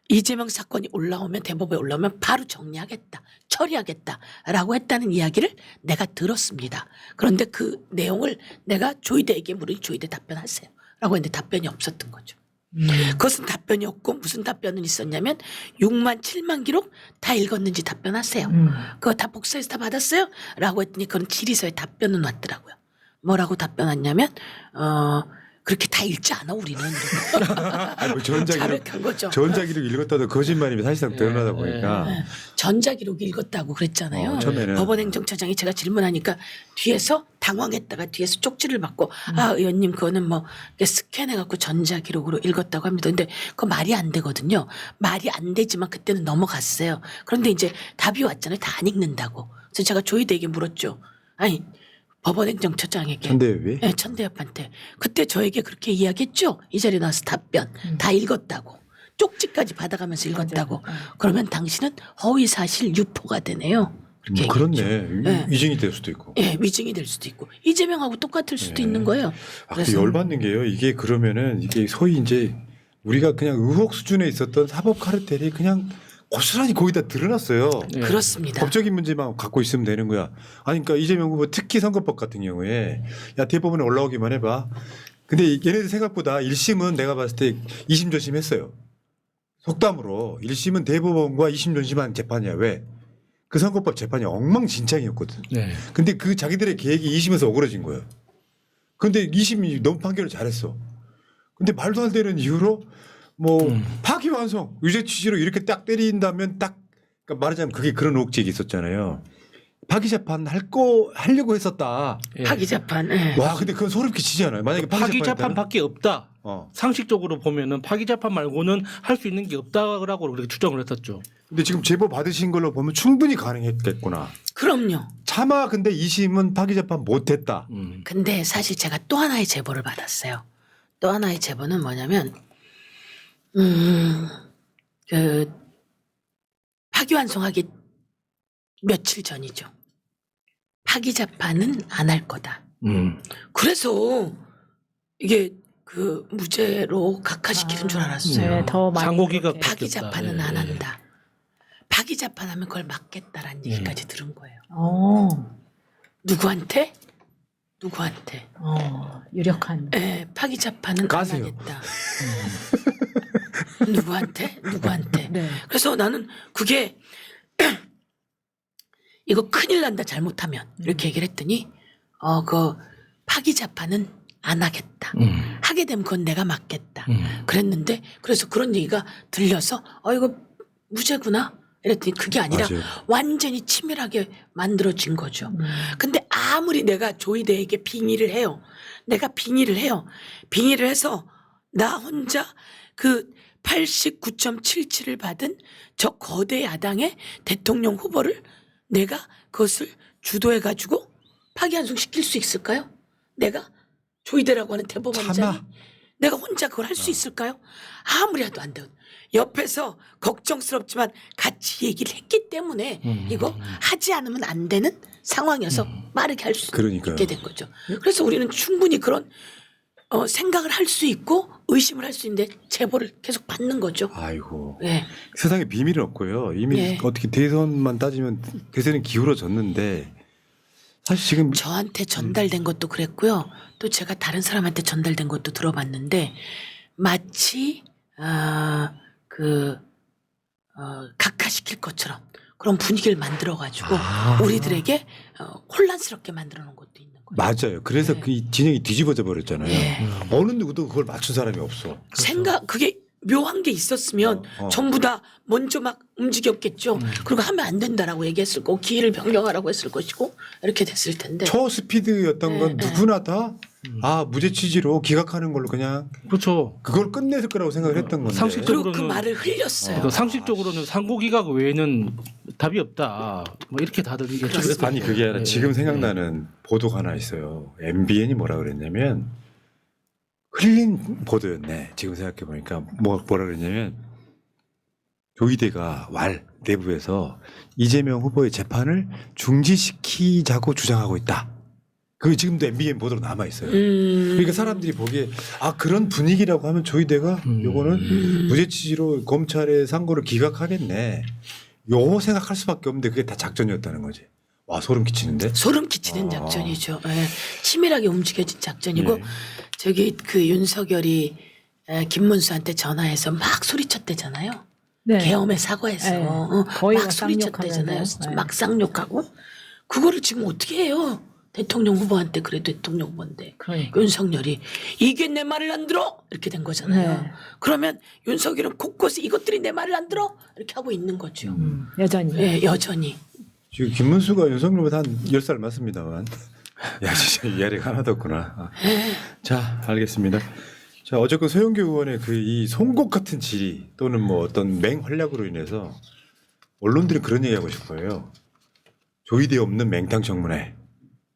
이재명 사건이 올라오면 대법에 올라오면 바로 정리하겠다. 처리하겠다라고 했다는 이야기를 내가 들었습니다. 그런데 그 내용을 내가 조이대에게 물으니 조이대 답변하세요. 라고 했는데 답변이 없었던 거죠. 그것은 답변이 없고 무슨 답변은 있었냐면 6만 7만 기록 다 읽었는지 답변하세요. 그거 다 복사해서 다 받았어요? 라고 했더니 그건 질의서에 답변은 왔더라고요. 뭐라고 답변 왔냐면 그렇게 다 읽지 않아 우리는. 아니, 뭐 자백한 거죠. 전자기록 읽었다도 거짓말이 사실상 드러나다 보니까 전자기록 읽었다고 그랬잖아요. 처음에는. 법원행정처장이 제가 질문하니까 뒤에서 당황했다가 뒤에서 쪽지를 받고 아 의원님 그거는 뭐 이렇게 스캔해갖고 전자기록으로 읽었다고 합니다. 근데 그거 말이 안 되거든요. 말이 안 되지만 그때는 넘어갔어요. 그런데 이제 답이 왔잖아요. 다 안 읽는다고. 그래서 제가 조이대에게 물었죠. 아니 법원행정처장에게. 천대협이? 네, 천대협한테. 그때 저에게 그렇게 이야기했죠. 이 자리에 나와서 답변. 다 읽었다고. 쪽지까지 받아가면서 읽었다고. 그러면 당신은 허위사실 유포가 되네요. 그렇게 그렇네. 얘기했죠. 네. 위증이 될 수도 있고. 예, 위증이 될 수도 있고 이재명하고 똑같을 수도 있는 거예요. 아, 근데 열받는 게요. 이게 그러면은 이게 소위 이제 우리가 그냥 의혹 수준에 있었던 사법 카르텔이 그냥 고스란히 거기다 드러났어요. 네. 그렇습니다. 법적인 문제만 갖고 있으면 되는 거야. 아니, 그러니까 이재명 후보 특히 선거법 같은 경우에 야 대법원에 올라오기만 해봐. 근데 얘네들 생각보다 1심은 내가 봤을 때 2심 전심했어요. 속담으로 1심은 대법원과 2심 전심한 재판이야. 왜? 그 선거법 재판이 엉망진창이었거든. 네. 근데 그 자기들의 계획이 2심에서 어그러진 거예요. 근데 2심이 너무 판결을 잘했어. 근데 말도 안 되는 이유로 뭐 파기환송 유죄 취지로 이렇게 딱 때린다면 딱 그러니까 말하자면 그게 그런 의혹책이 있었잖아요. 파기재판 하려고 했었다. 예. 파기재판. 예. 와 근데 그건 소름 끼치지 않아요? 만약에 파기재판밖에 없다. 어. 상식적으로 보면은 파기재판 말고는 할 수 있는 게 없다라고 그렇게 추정을 했었죠. 근데 지금 제보 받으신 걸로 보면 충분히 가능했겠구나. 그럼요. 차마 근데 2심은 파기재판 못했다. 근데 사실 제가 또 하나의 제보를 받았어요. 또 하나의 제보는 뭐냐면 그 파기환송하기 며칠 전이죠. 파기재판은 안 할 거다. 그래서 이게 그 무죄로 각하시키는 줄 알았어요. 네, 더 많이 상고기가 그렇게. 파기재판은 예, 안 예. 한다. 파기재판하면 그걸 막겠다라는 얘기까지 들은 거예요. 누구한테? 누구한테? 유력한. 예, 파기재판은 안 까세요. 하겠다. 누구한테? 누구한테? 네. 그래서 나는 그게 이거 큰일 난다 잘못하면 이렇게 얘기를 했더니 그 파기재판은 안 하겠다. 하게 되면 그건 내가 막겠다. 그랬는데 그래서 그런 얘기가 들려서 이거 무죄구나. 이랬더니 그게 아니라 맞아요. 완전히 치밀하게 만들어진 거죠. 근데 아무리 내가 조이대에게 빙의를 해요. 내가 빙의를 해요. 빙의를 해서 나 혼자 그 89.77을 받은 저 거대 야당의 대통령 후보를 내가 그것을 주도해가지고 파기환송 시킬 수 있을까요? 내가 조이대라고 하는 대법원장이 차마. 내가 혼자 그걸 할 수 있을까요? 아무리 해도 안 돼요. 옆에서 걱정스럽지만 같이 얘기를 했기 때문에 이거 하지 않으면 안 되는 상황이어서 빠르게 할 수 그러니까요. 있게 된 거죠. 그래서 우리는 충분히 그런 생각을 할 수 있고 의심을 할 수 있는데 제보를 계속 받는 거죠. 아이고. 네. 세상에 비밀은 없고요. 이미 네. 어떻게 대선만 따지면 대선은 기울어졌는데 사실 지금 저한테 전달된 것도 그랬고요. 또 제가 다른 사람한테 전달된 것도 들어봤는데 마치 각하시킬 것처럼 그런 분위기를 만들어가지고 우리들에게 혼란스럽게 만들어놓은 것도 있는 거예요. 맞아요. 그래서 네. 그 진영이 뒤집어져 버렸잖아요. 네. 어느 누구도 그걸 맞춘 사람이 없어. 그게 묘한 게 있었으면 전부 다 먼저 막 움직였겠죠. 그리고 하면 안 된다라고 얘기했을 거고 기회를 변경하라고 했을 것이고 이렇게 됐을 텐데. 초스피드였던 건 네, 누구나 다 무죄 취지로 기각하는 걸로 그냥 그렇죠. 그걸 끝냈을 거라고 생각을 했던 건데. 상식적으로 그리고 그 말을 흘렸어요. 그러니까 상식적으로는 상고기각 외에는 답이 없다. 뭐 이렇게 다들 예측을 했어요. 아니 그게 아니라 지금 생각나는 보도가 하나 있어요. MBN이 뭐라 그랬냐면 흘린 보도였네. 지금 생각해 보니까 뭐라 그랬냐면 조이대가 내부에서 이재명 후보의 재판을 중지시키자고 주장하고 있다. 그게 지금도 MBN 보도로 남아 있어요. 그러니까 사람들이 보기에 그런 분위기라고 하면 조이대가 요거는 무죄 취지로 검찰의 상고를 기각하겠네. 요 생각할 수밖에 없는데 그게 다 작전이었다는 거지. 와 소름 끼치는데. 소름 끼치는 작전이죠. 예. 치밀하게 움직여진 작전이고 저기 그 윤석열이 김문수한테 전화해서 막 소리쳤대잖아요. 네. 계엄에 사과해서 네. 막 소리쳤대잖아요. 네. 막 쌍욕하고 그거를 지금 어떻게 해요? 대통령 후보한테 그래도 대통령 후보인데 그러니까. 윤석열이 이게 내 말을 안 들어 이렇게 된 거잖아요. 네. 그러면 윤석열은 곳곳에 이것들이 내 말을 안 들어 이렇게 하고 있는 거죠. 여전히. 예, 여전히. 지금 김문수가 윤석열보다 한 10살 많습니다만. 야 진짜 이해가 하나도 없구나. 자 알겠습니다. 자 어쨌건 소영교 의원의 이 송곳 같은 질의 또는 뭐 어떤 맹활약으로 인해서 언론들이 그런 얘기하고 싶어요. 조이대 없는 맹탕 청문회.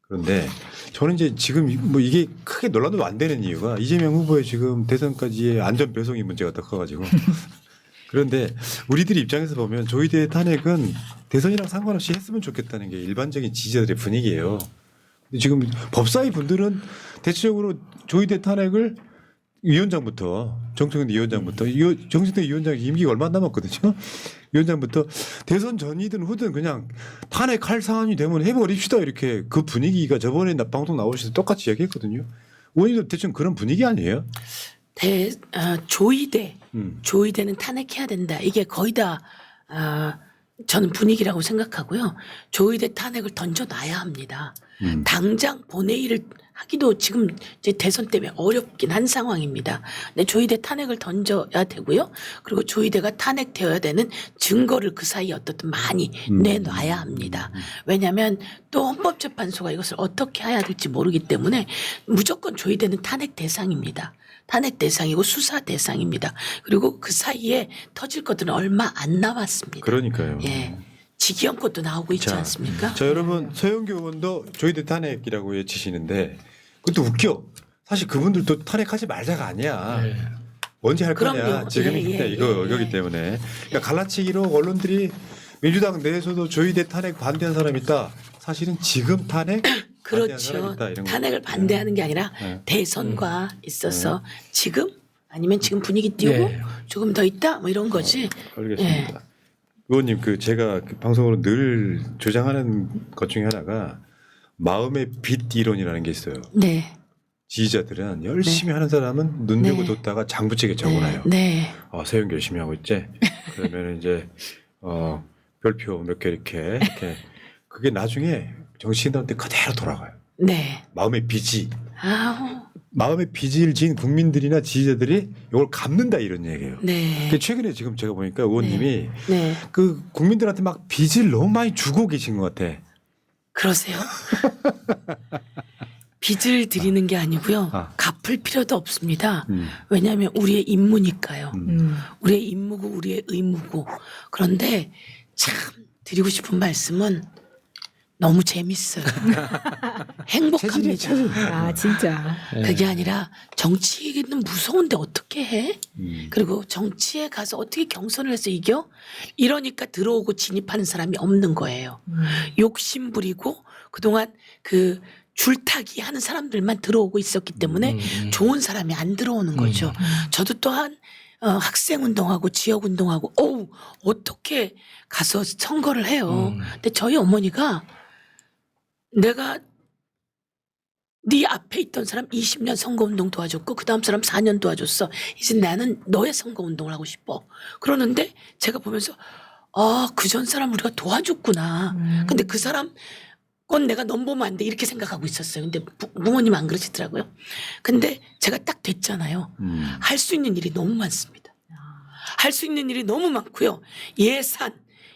그런데 저는 이제 지금 뭐 이게 크게 논란도 안 되는 이유가 이재명 후보의 지금 대선까지의 안전 배송이 문제가 더 커가지고 그런데 우리들 입장에서 보면 조이대 탄핵은 대선이랑 상관없이 했으면 좋겠다는 게 일반적인 지지자들의 분위기예요. 근데 지금 법사위 분들은 대체적으로 조이대 탄핵을 위원장부터 정청래 위원장부터 정청래 위원장 임기가 얼마 안 남았거든요. 위원장부터 대선 전이든 후든 그냥 탄핵할 사안이 되면 해버립시다 이렇게 그 분위기가 저번에 방송 나오실 때 똑같이 얘기했거든요. 의원님도 대충 그런 분위기 아니에요? 조이대는 탄핵해야 된다. 이게 거의 다 저는 분위기라고 생각하고요. 조이대 탄핵을 던져놔야 합니다. 당장 본회의를 하기도 지금 이제 대선 때문에 어렵긴 한 상황입니다. 근데 조이대 탄핵을 던져야 되고요. 그리고 조이대가 탄핵되어야 되는 증거를 그 사이에 어떻든 많이 내놔야 합니다. 왜냐하면 또 헌법재판소가 이것을 어떻게 해야 될지 모르기 때문에 무조건 조이대는 탄핵 대상입니다. 탄핵 대상이고 수사 대상입니다. 그리고 그 사이에 터질 것들은 얼마 안 남았습니다. 그러니까요. 예. 지기현 것도 나오고 있지 않습니까? 자 여러분 소영교 의원도 조이대 탄핵이라고 외치시는데 그것도 웃겨. 사실 그분들도 탄핵하지 말자가 아니야. 언제 할 거냐. 그럼요. 지금 이거기 때문에. 그러니까 갈라치기로 언론들이 민주당 내에서도 조이대 탄핵 반대한 사람이 있다. 사실은 지금 탄핵 반대한 사람이 그렇죠. 있다. 이런 탄핵을 거죠. 반대하는 게 아니라 대선과 있어서 지금 아니면 지금 분위기 띄우고 조금 더 있다 뭐 이런 거지. 알겠습니다. 의원님 제가 방송으로 늘 주장하는 것 중에 하나가 마음의 빛 이론이라는 게 있어요. 네. 지지자들은 열심히 하는 사람은 눈여겨뒀다가 장부책에 적어놔요. 네. 세영 열심히 하고 있지. 그러면 이제 별표 몇 개 이렇게 그게 나중에 정치인들한테 그대로 돌아가요. 네. 마음의 빚이 아우. 마음의 빚을 지은 국민들이나 지지자들이 이걸 갚는다 이런 얘기예요. 네. 최근에 지금 제가 보니까 의원님이 네. 그 국민들한테 막 빚을 너무 많이 주고 계신 것 같아. 그러세요? 빚을 드리는 게 아니고요. 갚을 필요도 없습니다. 왜냐하면 우리의 임무니까요. 우리의 임무고 우리의 의무고. 그런데 참 드리고 싶은 말씀은 너무 재밌어요. 행복합니다. 아 진짜. 그게 아니라 정치는 무서운데 어떻게 해? 그리고 정치에 가서 어떻게 경선을 해서 이겨? 이러니까 들어오고 진입하는 사람이 없는 거예요. 욕심 부리고 그동안 그 줄타기 하는 사람들만 들어오고 있었기 때문에 좋은 사람이 안 들어오는 거죠. 저도 또한 학생 운동하고 지역 운동하고 어떻게 가서 선거를 해요. 근데 저희 어머니가 내가 네 앞에 있던 사람 20년 선거운동 도와줬고 그 다음 사람 4년 도와줬어. 이제 나는 너의 선거운동을 하고 싶어. 그러는데 제가 보면서 그 전 사람 우리가 도와줬구나. 근데 그 사람 건 내가 넘보면 안 돼 이렇게 생각하고 있었어요. 근데 부모님 안 그러시더라고요. 근데 제가 딱 됐잖아요. 할 수 있는 일이 너무 많습니다. 할 수 있는 일이 너무 많고요. 예산,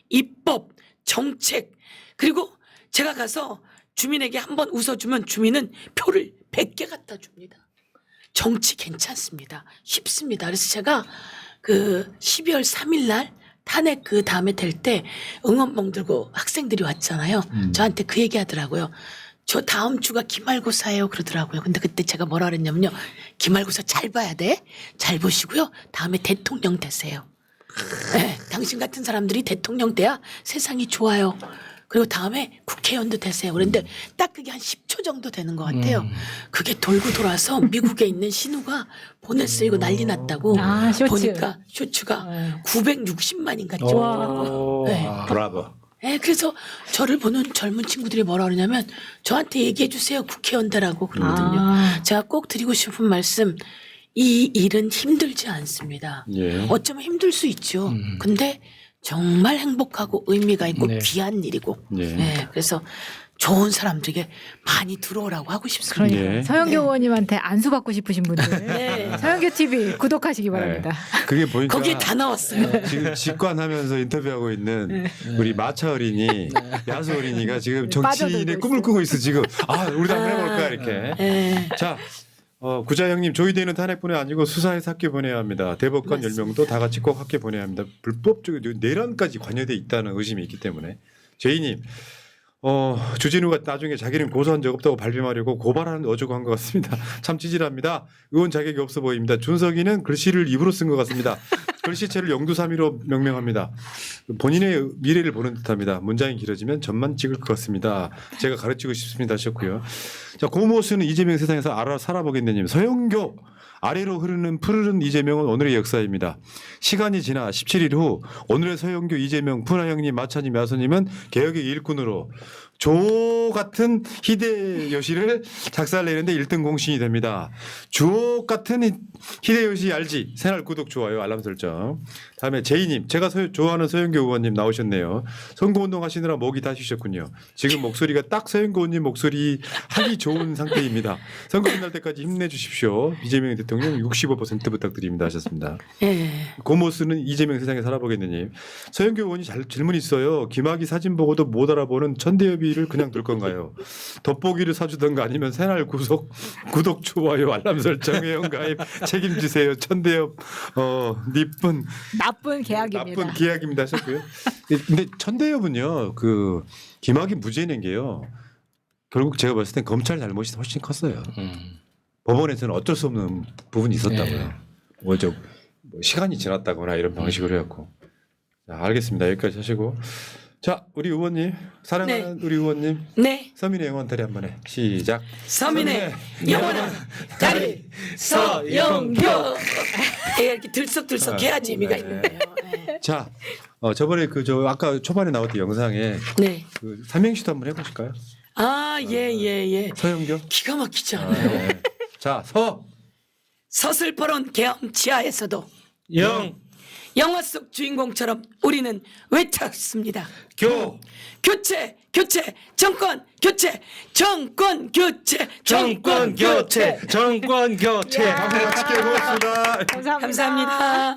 입법, 정책 그리고 제가 가서 주민에게 한번 웃어주면 주민은 표를 100개 갖다 줍니다. 정치 괜찮습니다. 쉽습니다. 그래서 제가 그 12월 3일 날 탄핵 그 다음에 될 때 응원봉 들고 학생들이 왔잖아요. 저한테 그 얘기 하더라고요. 저 다음 주가 기말고사예요 그러더라고요. 근데 그때 제가 뭐라 그랬냐면요. 기말고사 잘 봐야 돼. 잘 보시고요. 다음에 대통령 되세요. 네, 당신 같은 사람들이 대통령 돼야 세상이 좋아요. 그리고 다음에 국회의원도 되세요. 그런데 딱 그게 한 10초 정도 되는 것 같아요. 그게 돌고 돌아서 미국에 있는 신우가 보냈어요. 이거 난리 났다고. 쇼츠. 보니까 쇼츠가 960만인가 찍었더라고요. 네. 브라보. 네, 그래서 저를 보는 젊은 친구들이 뭐라 그러냐면 저한테 얘기해 주세요. 국회의원 되라고 그러거든요. 제가 꼭 드리고 싶은 말씀 이 일은 힘들지 않습니다. 예. 어쩌면 힘들 수 있죠. 근데 정말 행복하고 의미가 있고 네. 귀한 일이고 예. 네, 그래서 좋은 사람들에게 많이 들어오라고 하고 싶습니다. 그러니까 예. 서영교 네. 의원님한테 안수 받고 싶으신 분들 네. 서영교 TV 구독하시기 바랍니다. 그게 보니까 거기에 다 나왔어요. 지금 직관하면서 인터뷰하고 있는 우리 마차 어린이, 야수 어린이가 지금 정치인의 빠져들고 꿈을 꾸고 있어 지금. 우리도 한번 해볼까 이렇게. 네. 자, 구자 형님 조의대는 탄핵뿐이 아니고 수사에서 학교 보내야 합니다. 대법관 10명도 다 같이 꼭 학교 보내야 합니다. 불법적으로 내란까지 관여돼 있다는 의심이 있기 때문에. 제이님, 주진우가 나중에 자기는 고소한 적 없다고 발뺌하려고 고발하는 어조가 한 것 같습니다. 참 찌질합니다. 의원 자격이 없어 보입니다. 준석이는 글씨를 입으로 쓴 것 같습니다. 글씨체를 영두삼이로 명명합니다. 본인의 미래를 보는 듯합니다. 문장이 길어지면 점만 찍을 것 같습니다. 제가 가르치고 싶습니다 하셨고요. 자, 고모스는 이재명 세상에서 알아 살아보겠네님. 서영교 아래로 흐르는 푸르른 이재명은 오늘의 역사입니다. 시간이 지나 17일 후 오늘의 서영교, 이재명, 푸나 형님, 마차님, 야수님은 개혁의 일꾼으로 조 같은 히데요시를 작살내는데 1등 공신이 됩니다. 주옥 같은 히데요시 알지? 채널 구독, 좋아요, 알람 설정. 다음에 제이님, 제가 좋아하는 서영교 의원님 나오셨네요. 선거운동 하시느라 목이 다 쉬셨군요. 지금 목소리가 딱 서영교 의원님 목소리 하기 좋은 상태입니다. 선거 끝날 때까지 힘내주십시오. 이재명 대통령 65% 부탁드립니다 하셨습니다. 네. 고모스는 이재명 세상에 살아보겠느님. 서영교 의원이 질문 있어요. 김학의 사진 보고도 못 알아보는 천대엽이를 그냥 둘 건가요? 돋보기를 사주던가 아니면 새날 구독, 좋아요, 알람 설정, 회원 가입 책임지세요. 천대엽 니쁜 나쁜 계약입니다. 나쁜 계약입니다 하셨고요. 근데 천대엽은요, 그 김학의 무죄 낸 게요. 결국 제가 봤을 땐 검찰 잘못이 훨씬 컸어요. 법원에서는 어쩔 수 없는 부분이 있었다고요. 뭐 시간이 지났다거나 이런 방식으로 해갖고. 자, 알겠습니다. 여기까지 하시고. 자, 우리 의원님, 사랑하는 우리 의원님, 네. 서민의 영원 다리 한 번에 시작. 서민의 영원한 다리 서영교. 이렇게 들썩들썩 해야 재미가 있는 거예요. 네. 자, 저번에 아까 초반에 나왔던 영상에 네. 그 삼행시도 한번 해보실까요? 예. 서영교. 기가 막히지 않아요? 네. 자, 서슬퍼런 계엄 지하에서도 영화 속 주인공처럼 우리는 외쳤습니다. 교체, 정권 교체. 한번 같이 깨고 고맙습니다. 감사합니다. 감사합니다.